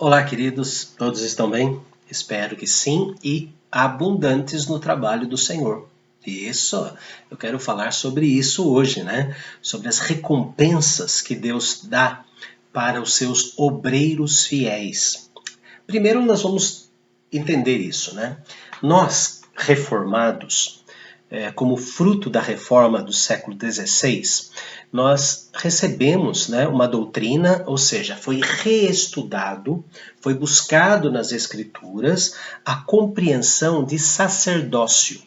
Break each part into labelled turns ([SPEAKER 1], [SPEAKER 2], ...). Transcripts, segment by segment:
[SPEAKER 1] Olá, queridos, todos estão bem? Espero que sim e abundantes no trabalho do Senhor. Isso, eu quero falar sobre isso hoje, né? Sobre as recompensas que Deus dá para os seus obreiros fiéis. Primeiro, nós vamos entender isso, né? Nós, reformados, como fruto da reforma do século XVI, nós recebemos, né, uma doutrina, ou seja, foi reestudado, foi buscado nas escrituras a compreensão de sacerdócio.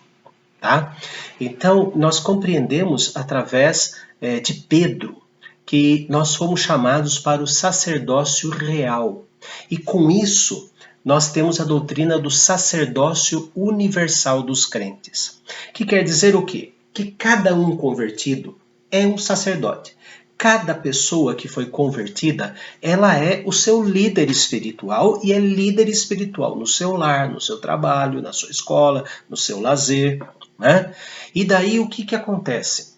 [SPEAKER 1] Tá? Então, nós compreendemos através de Pedro que nós fomos chamados para o sacerdócio real. E com isso, nós temos a doutrina do sacerdócio universal dos crentes. Que quer dizer o quê? Que cada um convertido é um sacerdote. Cada pessoa que foi convertida, ela é o seu líder espiritual e é líder espiritual no seu lar, no seu trabalho, na sua escola, no seu lazer, né? E daí o que acontece?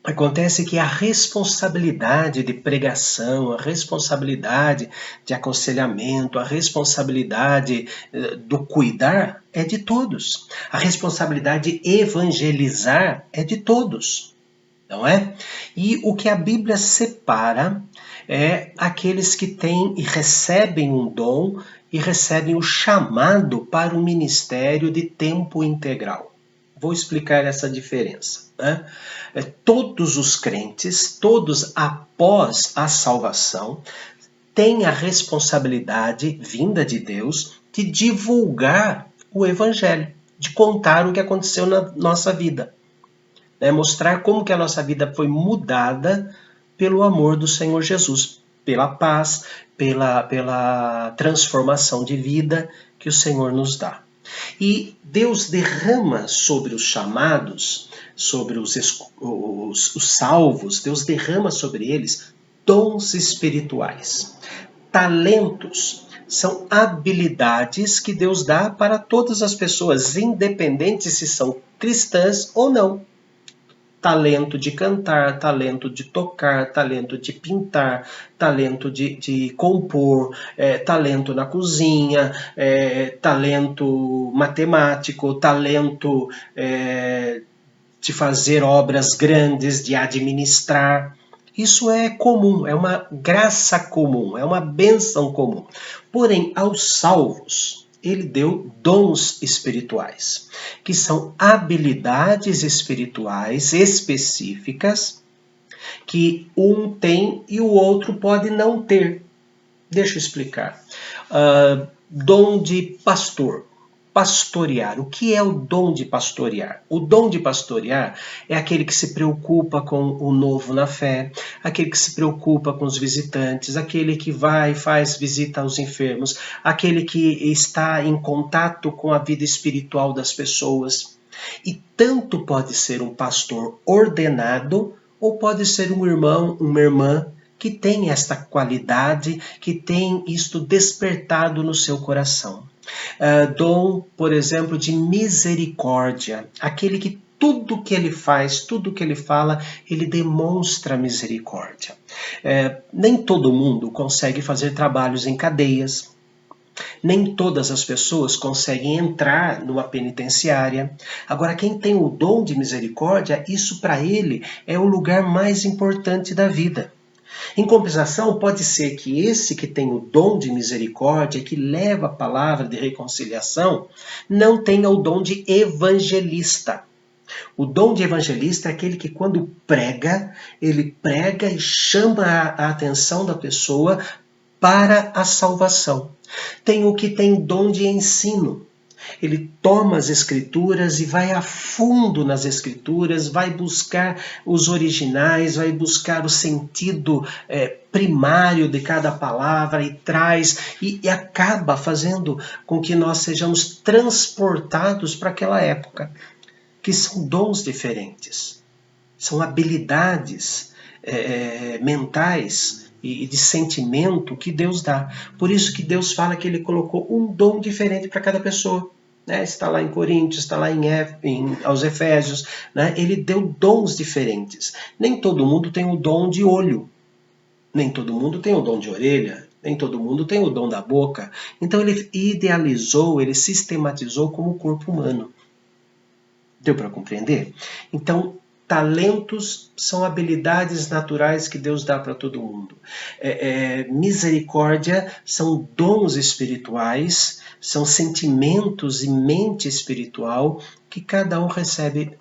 [SPEAKER 1] Acontece que a responsabilidade de pregação, a responsabilidade de aconselhamento, a responsabilidade do cuidar é de todos. A responsabilidade de evangelizar é de todos, não é? E o que a Bíblia separa é aqueles que têm e recebem um dom e recebem o chamado para o ministério de tempo integral. Vou explicar essa diferença, né? Todos os crentes, todos após a salvação, têm a responsabilidade vinda de Deus de divulgar o Evangelho, de contar o que aconteceu na nossa vida. Mostrar como que a nossa vida foi mudada pelo amor do Senhor Jesus, pela paz, pela transformação de vida que o Senhor nos dá. E Deus derrama sobre os chamados, sobre os salvos, Deus derrama sobre eles dons espirituais. Talentos são habilidades que Deus dá para todas as pessoas, independente se são cristãs ou não. Talento de cantar, talento de tocar, talento de pintar, talento de compor, talento na cozinha, talento matemático, talento de fazer obras grandes, de administrar. Isso é comum, é uma graça comum, é uma bênção comum. Porém, aos salvos, ele deu dons espirituais, que são habilidades espirituais específicas que um tem e o outro pode não ter. Deixa eu explicar. Dom de pastor. Pastorear. O que é o dom de pastorear? O dom de pastorear é aquele que se preocupa com o novo na fé, aquele que se preocupa com os visitantes, aquele que vai e faz visita aos enfermos, aquele que está em contato com a vida espiritual das pessoas. E tanto pode ser um pastor ordenado ou pode ser um irmão, uma irmã que tem esta qualidade, que tem isto despertado no seu coração. Dom, por exemplo, de misericórdia, aquele que tudo que ele faz, tudo que ele fala, ele demonstra misericórdia. Nem todo mundo consegue fazer trabalhos em cadeias, nem todas as pessoas conseguem entrar numa penitenciária. Agora, quem tem o dom de misericórdia, isso para ele é o lugar mais importante da vida. Em compensação, pode ser que esse que tem o dom de misericórdia, que leva a palavra de reconciliação, não tenha o dom de evangelista. O dom de evangelista é aquele que quando prega, ele prega e chama a atenção da pessoa para a salvação. Tem o que tem dom de ensino. Ele toma as escrituras e vai a fundo nas escrituras, vai buscar os originais, vai buscar o sentido primário de cada palavra e traz e acaba fazendo com que nós sejamos transportados para aquela época, que são dons diferentes, são habilidades mentais e de sentimento que Deus dá. Por isso que Deus fala que ele colocou um dom diferente para cada pessoa. Está lá em Coríntios, está lá aos Efésios, ele deu dons diferentes. Nem todo mundo tem o dom de olho, nem todo mundo tem o dom de orelha, Nem todo mundo tem o dom da boca. Então ele idealizou, ele sistematizou como o corpo humano. Deu para compreender? Então, talentos são habilidades naturais que Deus dá para todo mundo. Misericórdia são dons espirituais, são sentimentos e mente espiritual que cada um recebe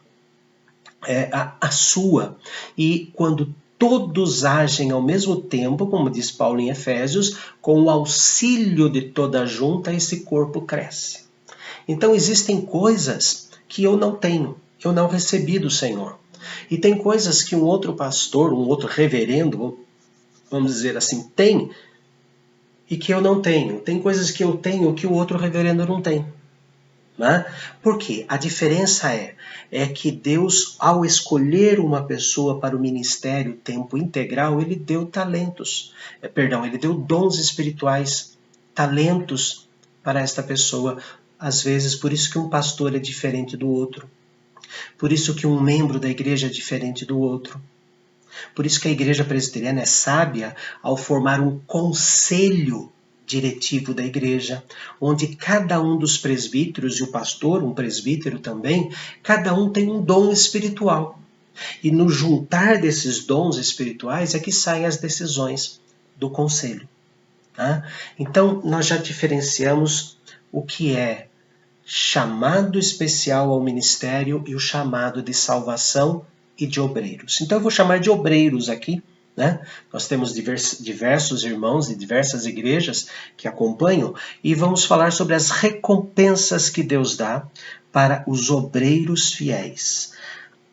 [SPEAKER 1] a sua. E quando todos agem ao mesmo tempo, como diz Paulo em Efésios, com o auxílio de toda a junta, esse corpo cresce. Então existem coisas que eu não tenho, eu não recebi do Senhor. E tem coisas que um outro pastor, um outro reverendo, vamos dizer assim, tem e que eu não tenho. Tem coisas que eu tenho que o outro reverendo não tem. Né? Por quê? A diferença é que Deus, ao escolher uma pessoa para o ministério tempo integral, ele deu talentos, ele deu dons espirituais, talentos para esta pessoa. Às vezes, por isso que um pastor é diferente do outro. Por isso que um membro da igreja é diferente do outro. Por isso que a igreja presbiteriana é sábia ao formar um conselho diretivo da igreja, onde cada um dos presbíteros, e o pastor, um presbítero também, cada um tem um dom espiritual. E no juntar desses dons espirituais é que saem as decisões do conselho. Tá? Então, nós já diferenciamos o que é chamado especial ao ministério e o chamado de salvação e de obreiros. Então eu vou chamar de obreiros aqui, né? Nós temos diversos irmãos de diversas igrejas que acompanham e vamos falar sobre as recompensas que Deus dá para os obreiros fiéis.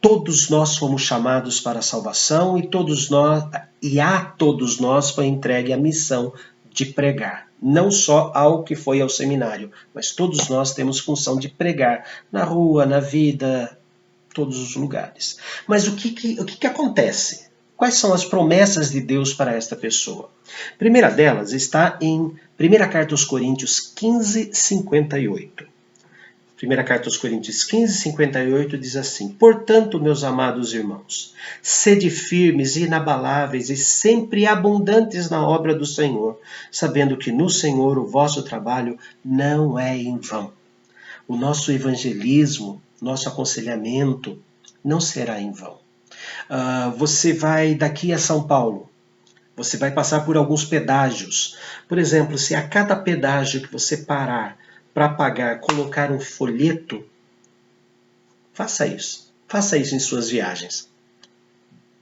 [SPEAKER 1] Todos nós fomos chamados para a salvação e a todos nós foi entregue a missão de pregar. Não só ao que foi ao seminário, mas todos nós temos função de pregar na rua, na vida, todos os lugares. Mas o que acontece? Quais são as promessas de Deus para esta pessoa? A primeira delas está em 1 Carta aos Coríntios 15, 58. 1 Carta aos Coríntios 15, 58 diz assim: Portanto, meus amados irmãos, sede firmes e inabaláveis e sempre abundantes na obra do Senhor, sabendo que no Senhor o vosso trabalho não é em vão. O nosso evangelismo, nosso aconselhamento não será em vão. Você vai daqui a São Paulo, você vai passar por alguns pedágios. Por exemplo, se a cada pedágio que você parar para pagar, colocar um folheto, faça isso. Faça isso em suas viagens.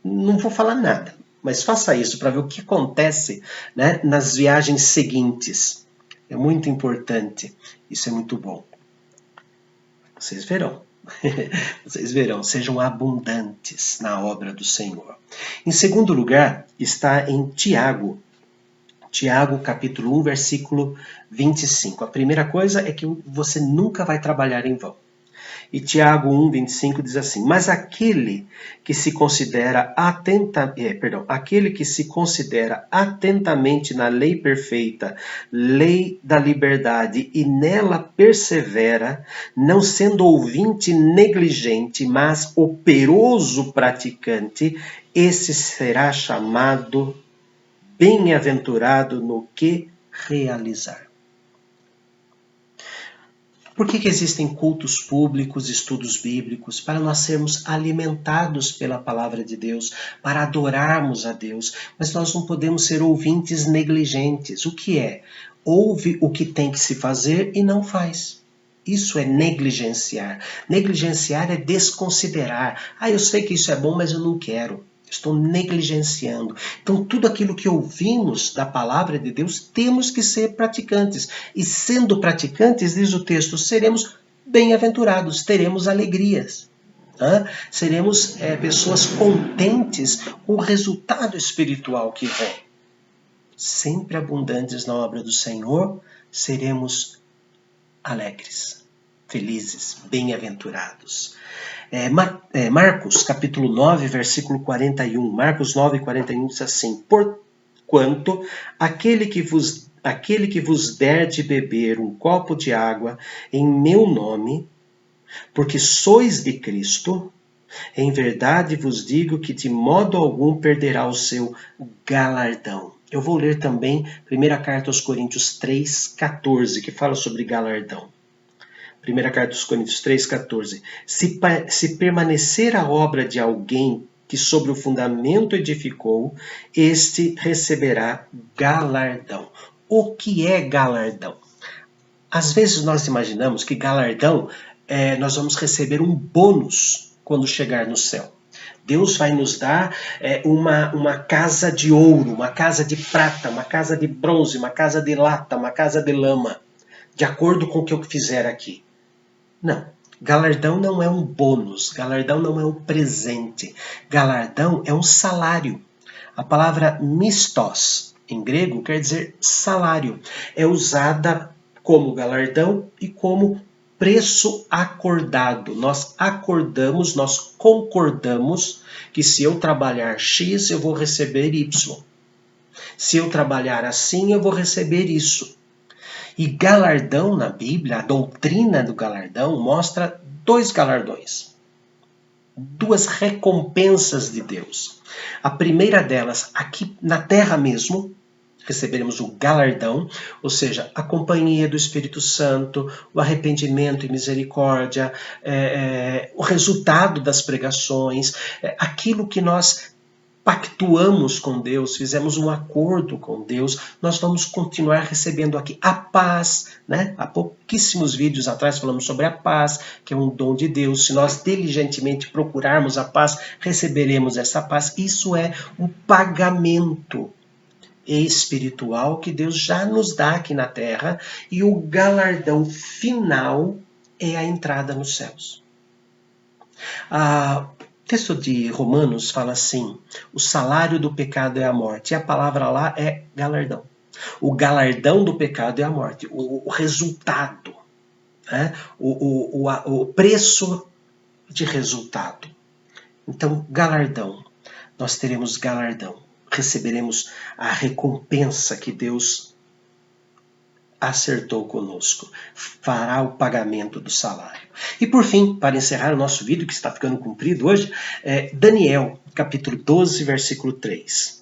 [SPEAKER 1] Não vou falar nada, mas faça isso para ver o que acontece, né, nas viagens seguintes. É muito importante. Isso é muito bom. Vocês verão. Vocês verão, sejam abundantes na obra do Senhor. Em segundo lugar, está em Tiago. Tiago, capítulo 1, versículo 25. A primeira coisa é que você nunca vai trabalhar em vão. E Tiago 1, 25 diz assim: Mas aquele que se considera atentamente na lei perfeita, lei da liberdade, e nela persevera, não sendo ouvinte negligente, mas operoso praticante, esse será chamado bem-aventurado no que realizar. Por que existem cultos públicos, estudos bíblicos? Para nós sermos alimentados pela palavra de Deus, para adorarmos a Deus. Mas nós não podemos ser ouvintes negligentes. O que é? Ouve o que tem que se fazer e não faz. Isso é negligenciar. Negligenciar é desconsiderar. Eu sei que isso é bom, mas eu não quero. Estou negligenciando. Então, tudo aquilo que ouvimos da palavra de Deus, temos que ser praticantes. E sendo praticantes, diz o texto, seremos bem-aventurados, teremos alegrias. Seremos pessoas contentes com o resultado espiritual que vem. Sempre abundantes na obra do Senhor, seremos alegres, felizes, bem-aventurados. Marcos, capítulo 9, versículo 41. Marcos 9, 41 diz assim: Porquanto aquele que vos der de beber um copo de água em meu nome, porque sois de Cristo, em verdade vos digo que de modo algum perderá o seu galardão. Eu vou ler também 1ª carta aos Coríntios 3,14, que fala sobre galardão. 1ª carta aos Coríntios 3,14. Se permanecer a obra de alguém que sobre o fundamento edificou, este receberá galardão. O que é galardão? Às vezes nós imaginamos que galardão nós vamos receber um bônus quando chegar no céu. Deus vai nos dar uma casa de ouro, uma casa de prata, uma casa de bronze, uma casa de lata, uma casa de lama, de acordo com o que eu fizer aqui. Não, galardão não é um bônus, galardão não é um presente, galardão é um salário. A palavra mistos, em grego, quer dizer salário. É usada como galardão e como preço acordado. Nós acordamos, nós concordamos que se eu trabalhar X, eu vou receber Y. Se eu trabalhar assim, eu vou receber isso. E galardão na Bíblia, a doutrina do galardão, mostra 2 galardões. 2 recompensas de Deus. A primeira delas, aqui na terra mesmo, receberemos o galardão, ou seja, a companhia do Espírito Santo, o arrependimento e misericórdia, o resultado das pregações, aquilo que nós pactuamos com Deus, fizemos um acordo com Deus, nós vamos continuar recebendo aqui a paz, né? Há pouquíssimos vídeos atrás falamos sobre a paz, que é um dom de Deus. Se nós diligentemente procurarmos a paz, receberemos essa paz. Isso é um pagamento espiritual que Deus já nos dá aqui na terra, e o galardão final é a entrada nos céus. O texto de Romanos fala assim: o salário do pecado é a morte, e a palavra lá é galardão. O galardão do pecado é a morte, o resultado, né? O preço de resultado. Então, galardão, nós teremos galardão. Receberemos a recompensa que Deus acertou conosco. Fará o pagamento do salário. E por fim, para encerrar o nosso vídeo, que está ficando comprido hoje, Daniel, capítulo 12, versículo 3.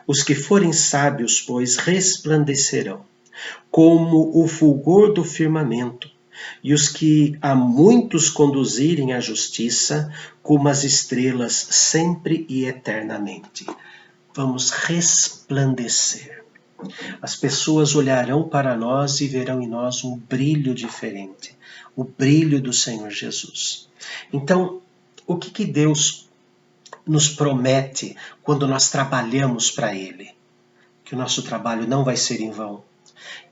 [SPEAKER 1] Os que forem sábios, pois, resplandecerão, como o fulgor do firmamento, e os que a muitos conduzirem à justiça, como as estrelas, sempre e eternamente. Vamos resplandecer. As pessoas olharão para nós e verão em nós um brilho diferente, o brilho do Senhor Jesus. Então, o que Deus nos promete quando nós trabalhamos para Ele? Que o nosso trabalho não vai ser em vão,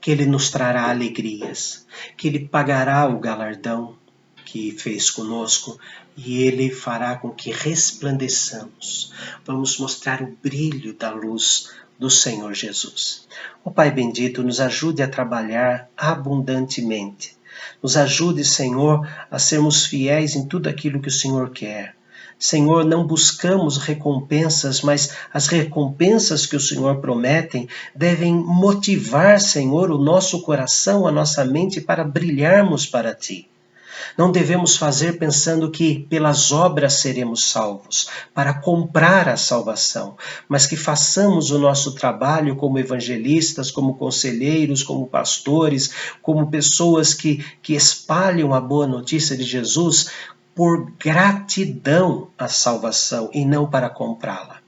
[SPEAKER 1] que Ele nos trará alegrias, que Ele pagará o galardão que fez conosco, e Ele fará com que resplandeçamos. Vamos mostrar o brilho da luz do Senhor Jesus. Ó Pai bendito, nos ajude a trabalhar abundantemente. Nos ajude, Senhor, a sermos fiéis em tudo aquilo que o Senhor quer. Senhor, não buscamos recompensas, mas as recompensas que o Senhor promete devem motivar, Senhor, o nosso coração, a nossa mente para brilharmos para Ti. Não devemos fazer pensando que pelas obras seremos salvos, para comprar a salvação, mas que façamos o nosso trabalho como evangelistas, como conselheiros, como pastores, como pessoas que espalham a boa notícia de Jesus por gratidão à salvação e não para comprá-la.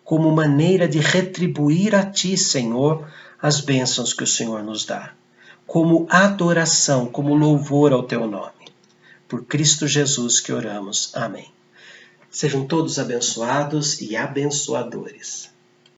[SPEAKER 1] Como maneira de retribuir a Ti, Senhor, as bênçãos que o Senhor nos dá. Como adoração, como louvor ao Teu nome. Por Cristo Jesus que oramos. Amém. Sejam todos abençoados e abençoadores.